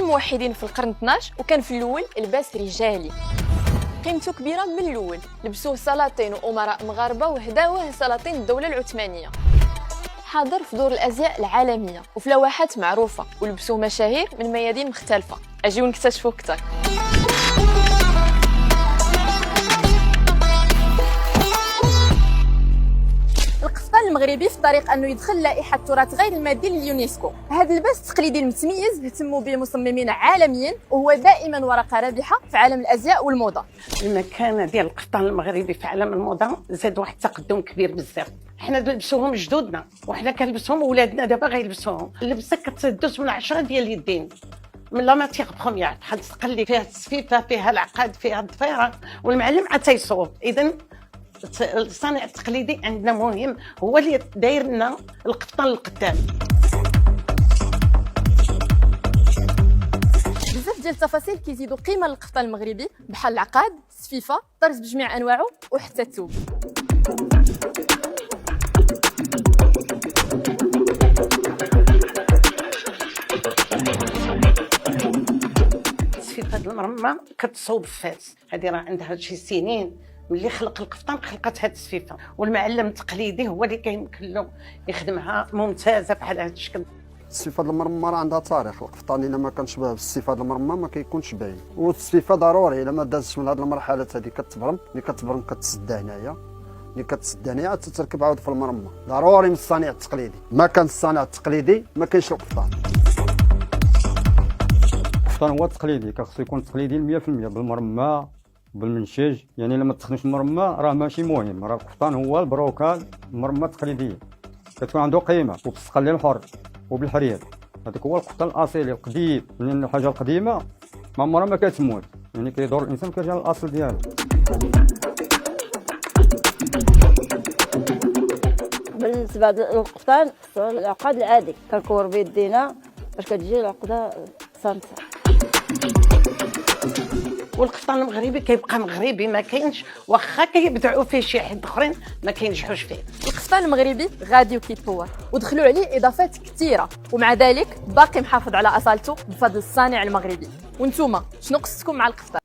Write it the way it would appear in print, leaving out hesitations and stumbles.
موحدين في القرن 12 وكان في الاول لباس رجالي قيمته كبيره من الاول. لبسوه سلاطين وامراء مغاربه وهداوه سلاطين الدوله العثمانيه. حاضر في دور الازياء العالميه وفي لوحات معروفه ولبسوه مشاهير من ميادين مختلفه. اجيو نكتشفوا اكثر. القفطان المغربي في طريق انه يدخل لائحه التراث غير المادي لليونسكو. هذا اللباس التقليدي المتميز اهتموا به مصممين عالميا وهو دائما ورقه رابحه في عالم الازياء والموضه. المكانه ديال القفطان المغربي في عالم الموضه زاد واحد التقدم كبير بزاف. حنا لبسوهم جدودنا وحنا كنلبسوهم ولادنا دابا غيلبسوهم. اللبسه كتدوز من 10 ديال اليدين من لا ماتيغ بروميير بحال التقلي فيها التصفيفه فيها العقاد فيها الضفيره والمعلم عاد تيصوب. اذا الصانع التقليدي عندنا مهم هو اللي داير لنا القفطان للقدام. بزاف ديال التفاصيل كيزيدوا قيمه للقفطان المغربي بحال العقاد، السفيفه، طرز بجميع انواعه وحتى الثوب. السفيفه هاد المرمى كتصوب الفاس. هذه راه عندها شي سنين ملي خلق القفطان خلقت هاد السفيفه، والمعلم التقليدي هو اللي كيمكن له يخدمها ممتازه بحال هذا الشكل. السفيفه المرمى راه عندها تاريخ. القفطان الا ما كانش به بالسفيفه المرمى ما كيكونش باين، والسفيفه ضروري الا ما دازش من هذه المرحله هذه كتبرم. ملي كتبرم كتسد هنايا، ملي كتسد هنايا تتركب عاود في المرمى. ضروري من الصانع التقليدي. ما كان الصانع التقليدي ما كاينش القفطان. القفطان هو تقليدي، خصو يكون تقليدي 100% بالمرمى بالمنشج. يعني لما تستخدمش المرمى راه ماشي مهم. راه القفطان هو البروكال المرمى التقليديه كتكون عنده قيمه وبالسقل الحر وبالحرير. هذاك هو القفطان الاصيلي القديم. لان الحاجه القديمه ما عمرها ما كتموت، يعني كيدور الانسان كيرجع للاصل ديالو. بالنسبه للقفطان العقد العادي كنكور بيدينا باش كتجي العقده صامته. والقفطان المغربي كيبقى مغربي، ما كاينش واخا كيبدعوا فيه شي حد اخرين ما كينجحوش فيه. القفطان المغربي غادي وكيتطور ودخلوا عليه اضافات كثيره، ومع ذلك باقي محافظ على اصالته بفضل الصانع المغربي. وانتوما شنو قصتكم مع القفطان؟